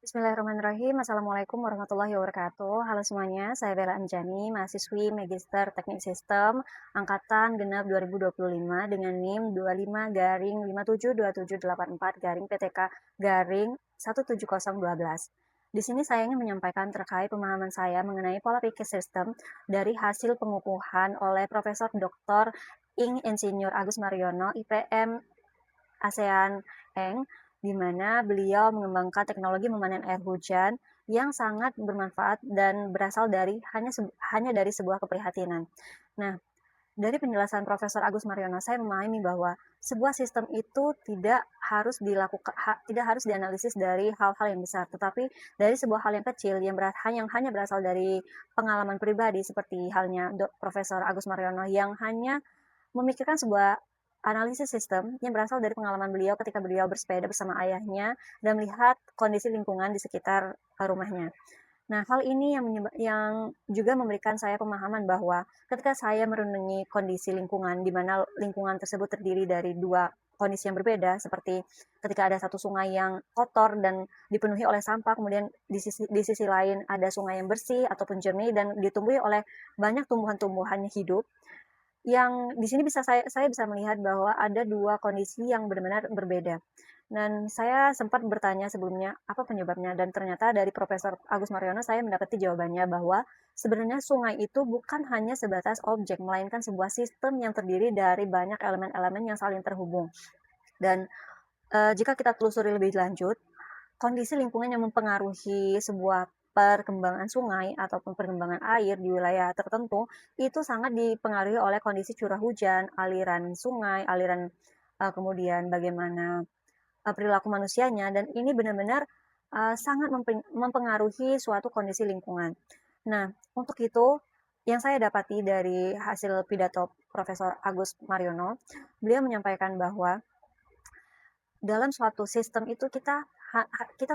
Bismillahirrahmanirrahim. Assalamualaikum warahmatullahi wabarakatuh. Halo semuanya, saya Bella Anjani, mahasiswi Magister Teknik Sistem Angkatan Genap 2025 dengan NIM 25-27274-PTK-17012. Di sini saya ingin menyampaikan terkait pemahaman saya mengenai pola pikir sistem dari hasil pengukuhan oleh Profesor Dr. Ing Insinyur Agus Mariono, IPM ASEAN Eng, di mana beliau mengembangkan teknologi memanen air hujan yang sangat bermanfaat dan berasal dari hanya dari sebuah keprihatinan. Nah, dari penjelasan Profesor Agus Mariono, saya memahami bahwa sebuah sistem itu tidak harus dianalisis dari hal-hal yang besar, tetapi dari sebuah hal yang kecil yang hanya berasal dari pengalaman pribadi, seperti halnya Profesor Agus Mariono yang hanya memikirkan sebuah analisis sistem yang berasal dari pengalaman beliau ketika beliau bersepeda bersama ayahnya dan melihat kondisi lingkungan di sekitar rumahnya. Nah, hal ini yang juga memberikan saya pemahaman bahwa ketika saya merenungi kondisi lingkungan, di mana lingkungan tersebut terdiri dari dua kondisi yang berbeda, seperti ketika ada satu sungai yang kotor dan dipenuhi oleh sampah, kemudian di sisi lain ada sungai yang bersih ataupun jernih dan ditumbuhi oleh banyak tumbuhan-tumbuhan hidup, yang di sini saya bisa melihat bahwa ada dua kondisi yang benar-benar berbeda. Dan saya sempat bertanya sebelumnya apa penyebabnya, dan ternyata dari Profesor Agus Mariono saya mendapati jawabannya bahwa sebenarnya sungai itu bukan hanya sebatas objek, melainkan sebuah sistem yang terdiri dari banyak elemen-elemen yang saling terhubung. Dan jika kita telusuri lebih lanjut, kondisi lingkungan yang mempengaruhi sebuah perkembangan sungai ataupun perkembangan air di wilayah tertentu itu sangat dipengaruhi oleh kondisi curah hujan, aliran sungai, kemudian bagaimana perilaku manusianya, dan ini benar-benar sangat mempengaruhi suatu kondisi lingkungan. Nah, untuk itu yang saya dapati dari hasil pidato Profesor Agus Mariono, beliau menyampaikan bahwa dalam suatu sistem itu kita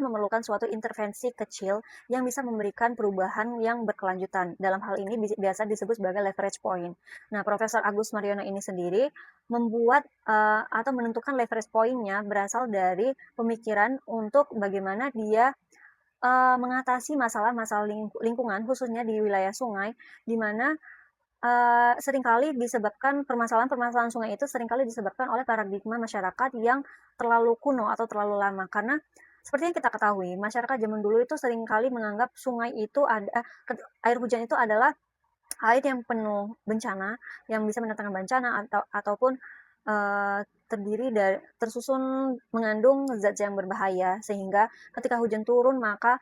memerlukan suatu intervensi kecil yang bisa memberikan perubahan yang berkelanjutan. Dalam hal ini biasa disebut sebagai leverage point. Nah, Profesor Agus Mariono ini sendiri membuat atau menentukan leverage point-nya berasal dari pemikiran untuk bagaimana dia mengatasi masalah-masalah lingkungan, khususnya di wilayah sungai, di mana seringkali disebabkan permasalahan-permasalahan sungai itu seringkali disebabkan oleh paradigma masyarakat yang terlalu kuno atau terlalu lama. Karena seperti yang kita ketahui, masyarakat zaman dulu itu seringkali menganggap sungai itu air hujan itu adalah air yang penuh bencana, yang bisa mendatangkan bencana ataupun terdiri dari tersusun mengandung zat yang berbahaya, sehingga ketika hujan turun maka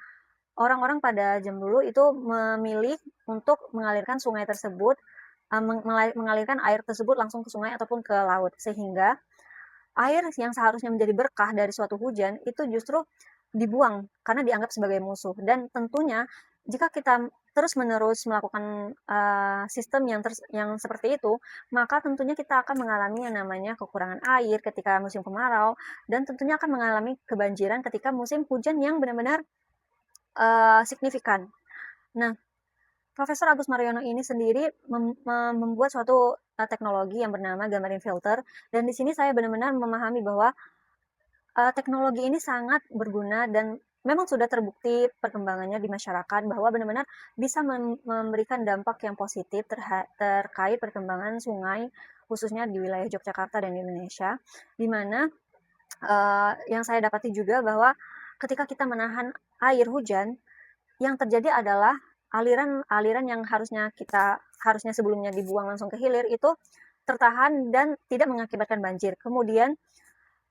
orang-orang pada jam dulu itu memilih untuk mengalirkan sungai tersebut, mengalirkan air tersebut langsung ke sungai ataupun ke laut, sehingga air yang seharusnya menjadi berkah dari suatu hujan itu justru dibuang karena dianggap sebagai musuh. Dan tentunya jika kita terus-menerus melakukan sistem yang seperti itu, maka tentunya kita akan mengalami yang namanya kekurangan air ketika musim kemarau, dan tentunya akan mengalami kebanjiran ketika musim hujan yang benar-benar signifikan. Nah, Profesor Agus Mariono ini sendiri membuat suatu teknologi yang bernama Gamarin Filter, dan di sini saya benar-benar memahami bahwa teknologi ini sangat berguna dan memang sudah terbukti perkembangannya di masyarakat bahwa benar-benar bisa memberikan dampak yang positif terkait perkembangan sungai, khususnya di wilayah Yogyakarta dan Indonesia, di mana yang saya dapati juga bahwa ketika kita menahan air hujan, yang terjadi adalah aliran-aliran yang harusnya sebelumnya dibuang langsung ke hilir itu tertahan dan tidak mengakibatkan banjir. Kemudian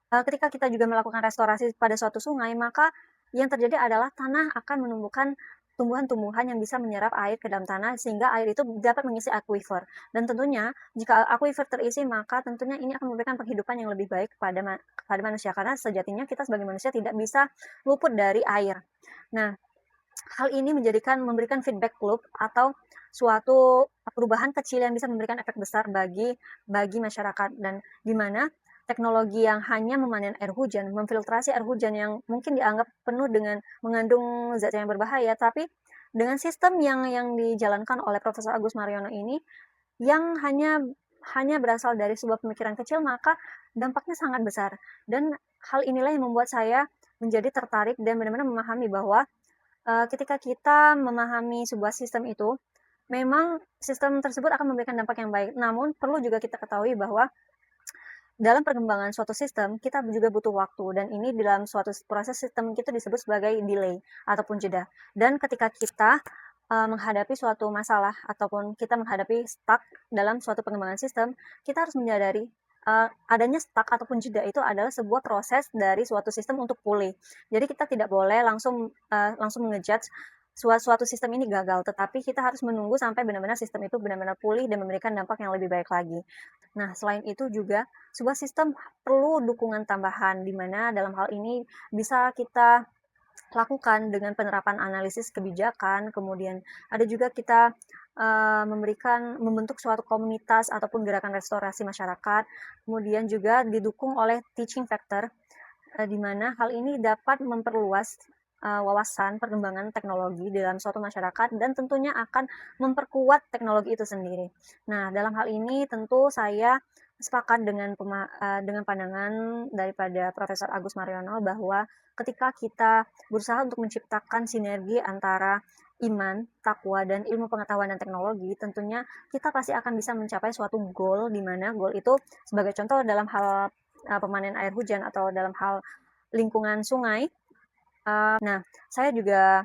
ketika kita juga melakukan restorasi pada suatu sungai, maka yang terjadi adalah tanah akan menumbuhkan tumbuhan-tumbuhan yang bisa menyerap air ke dalam tanah sehingga air itu dapat mengisi aquifer. Dan tentunya jika aquifer terisi, maka tentunya ini akan memberikan penghidupan yang lebih baik kepada manusia, karena sejatinya kita sebagai manusia tidak bisa luput dari air. Nah, hal ini memberikan feedback loop atau suatu perubahan kecil yang bisa memberikan efek besar bagi masyarakat, dan di mana teknologi yang hanya memanen air hujan, memfiltrasi air hujan yang mungkin dianggap penuh dengan mengandung zat yang berbahaya, tapi dengan sistem yang dijalankan oleh Profesor Agus Mariono ini yang hanya berasal dari sebuah pemikiran kecil, maka dampaknya sangat besar. Dan hal inilah yang membuat saya menjadi tertarik dan benar-benar memahami bahwa, ketika kita memahami sebuah sistem itu, memang sistem tersebut akan memberikan dampak yang baik. Namun perlu juga kita ketahui bahwa dalam perkembangan suatu sistem, kita juga butuh waktu dan ini dalam suatu proses sistem kita disebut sebagai delay ataupun jeda. Dan ketika kita, menghadapi suatu masalah ataupun kita menghadapi stuck dalam suatu pengembangan sistem, kita harus menyadari, adanya stuck ataupun jeda itu adalah sebuah proses dari suatu sistem untuk pulih. Jadi kita tidak boleh langsung nge-judge suatu sistem ini gagal, tetapi kita harus menunggu sampai benar-benar sistem itu benar-benar pulih dan memberikan dampak yang lebih baik lagi. Nah, selain itu juga sebuah sistem perlu dukungan tambahan, di mana dalam hal ini bisa kita lakukan dengan penerapan analisis kebijakan, kemudian ada juga kita membentuk suatu komunitas ataupun gerakan restorasi masyarakat, kemudian juga didukung oleh teaching factor, di mana hal ini dapat memperluas wawasan perkembangan teknologi dalam suatu masyarakat dan tentunya akan memperkuat teknologi itu sendiri. Nah, dalam hal ini tentu saya sepakat dengan pandangan daripada Profesor Agus Mariono bahwa ketika kita berusaha untuk menciptakan sinergi antara iman, takwa, dan ilmu pengetahuan dan teknologi, tentunya kita pasti akan bisa mencapai suatu goal, di mana goal itu sebagai contoh dalam hal pemanen air hujan atau dalam hal lingkungan sungai. Nah, saya juga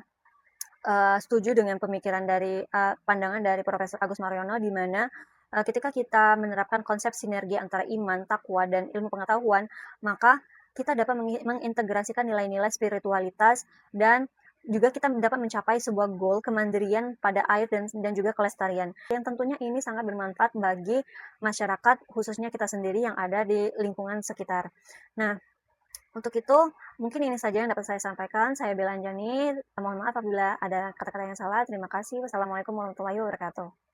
setuju dengan pemikiran dari pandangan dari Profesor Agus Mariono, di mana ketika kita menerapkan konsep sinergi antara iman, takwa, dan ilmu pengetahuan, maka kita dapat mengintegrasikan nilai-nilai spiritualitas dan juga kita dapat mencapai sebuah goal kemandirian pada air dan juga kelestarian. Yang tentunya ini sangat bermanfaat bagi masyarakat, khususnya kita sendiri yang ada di lingkungan sekitar. Nah, untuk itu, mungkin ini saja yang dapat saya sampaikan. Saya Bella Anjani, mohon maaf apabila ada kata-kata yang salah. Terima kasih. Wassalamualaikum warahmatullahi wabarakatuh.